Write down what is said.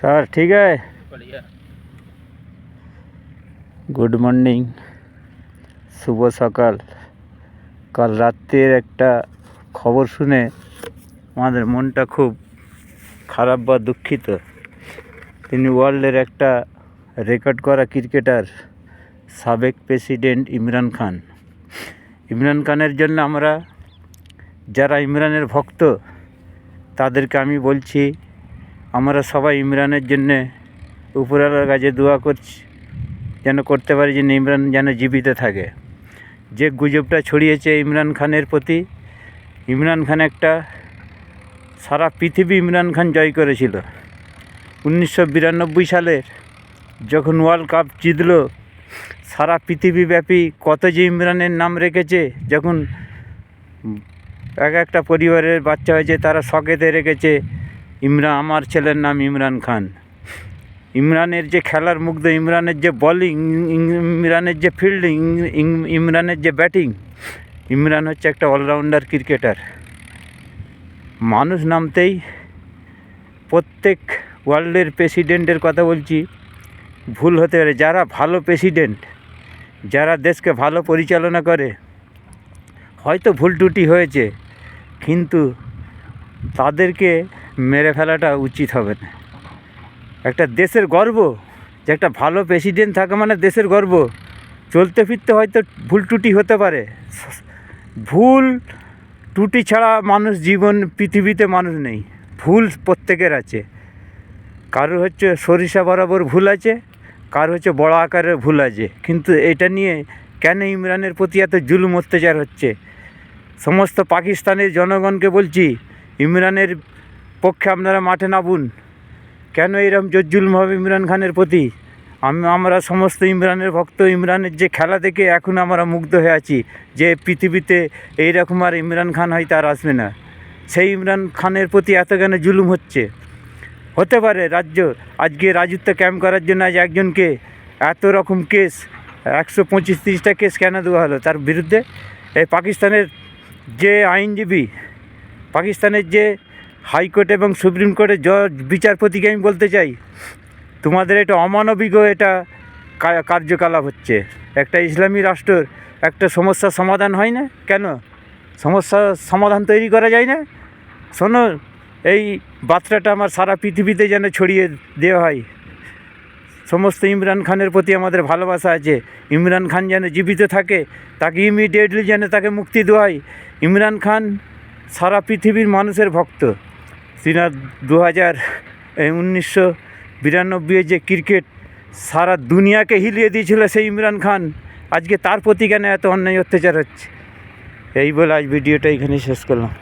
Sir ठीक है। बढ़िया। गुड मर्निंग, शुभ सकाल। কাল রাতের একটা খবর শুনে আমাদের মনটা খুব খারাপ বা দুঃখিত। তিনি ওয়ার্ল্ডের একটা রেকর্ড করা ক্রিকেটার, সাবেক প্রেসিডেন্ট ইমরান খান। ইমরান খানের জন্য আমরা যারা ইমরানের ভক্ত তাদেরকে আমি বলছি, আমরা সবাই ইমরানের জন্যে উপরওয়ালার কাছে দোয়া করছি, যেন করতে পারি যেন ইমরান যেন জীবিত থাকে। যে গুজবটা ছড়িয়েছে ইমরান খানের প্রতি, ইমরান খান একটা সারা পৃথিবী ইমরান খান জয় করেছিল। 1992 সালের যখন ওয়ার্ল্ড কাপ জিতল, সারা পৃথিবীব্যাপী কত যে ইমরানের নাম রেখেছে। যখন একটা পরিবারের বাচ্চা হয়েছে তারা শখেতে রেখেছে ইমরান, আমার ছেলের নাম ইমরান খান। ইমরানের যে খেলার মুগ্ধ, ইমরানের যে বলিং, ইমরানের যে ফিল্ডিং, ইমরানের যে ব্যাটিং, ইমরান হচ্ছে একটা অলরাউন্ডার ক্রিকেটার। মানুষ নামতেই প্রত্যেক ওয়ার্ল্ডের প্রেসিডেন্টের কথা বলছি, ভুল হতে পারে। যারা ভালো প্রেসিডেন্ট, যারা দেশকে ভালো পরিচালনা করে, হয়তো ভুল ত্রুটি হয়েছে, কিন্তু তাদেরকে মেরে ফেলাটা উচিত হবে না। একটা দেশের গর্ব যে একটা ভালো প্রেসিডেন্ট থাকে মানে দেশের গর্ব। চলতে ফিরতে হয়তো ভুল ত্রুটি হতে পারে, ভুল ত্রুটি ছাড়া মানুষ জীবন পৃথিবীতে মানুষ নেই। ভুল প্রত্যেকের আছে, কারোর হচ্ছে সরিষা বরাবর ভুল আছে, কারোর হচ্ছে বড় আকারের ভুল আছে। কিন্তু এটা নিয়ে কেন ইমরানের প্রতি এত জুলুম অত্যাচার হচ্ছে? সমস্ত পাকিস্তানের জনগণকে বলছি, ইমরানের পক্ষে আপনারা মাঠে নামুন। কেন এরকম জুলুম হবে ইমরান খানের প্রতি? আমরা সমস্ত ইমরানের ভক্ত। ইমরানের যে খেলা দেখে এখন আমরা মুগ্ধ হয়ে আছি যে পৃথিবীতে এইরকম আর ইমরান খান হয়তো আর আসবে না। সেই ইমরান খানের প্রতি এত কেন জুলুম হচ্ছে? হতে পারে আজকে রাজত্ব ক্যাম্প করার জন্য আজ একজনকে এত রকম কেস, 125-30টা কেস কেন দেওয়া হলো তার বিরুদ্ধে? এই পাকিস্তানের যে আইনজীবী, পাকিস্তানের যে হাইকোর্ট এবং সুপ্রিম কোর্টের জজ, বিচারপতিকে আমি বলতে চাই, তোমাদের এটা অমানবিক এটা কার্যকলাপ হচ্ছে। একটা ইসলামী রাষ্ট্রের একটা সমস্যার সমাধান হয় না কেন? সমস্যার সমাধান তৈরি করা যায় না? শোনো, এই বার্তাটা আমার সারা পৃথিবীতে যেন ছড়িয়ে দেওয়া হয়। সমস্ত ইমরান খানের প্রতি আমাদের ভালোবাসা আছে। ইমরান খান যেন জীবিত থাকে, তাকে ইমিডিয়েটলি যেন তাকে মুক্তি দেওয়া হয়। ইমরান খান সারা পৃথিবীর মানুষের ভক্ত। তিনি 1992 যে ক্রিকেট সারা দুনিয়াকে হিলিয়ে দিয়েছিল সেই ইমরান খান, আজকে তার প্রতি কেন এত অন্যায় অত্যাচার হচ্ছে? এই বলে আজ ভিডিওটা এখানে শেষ করলাম।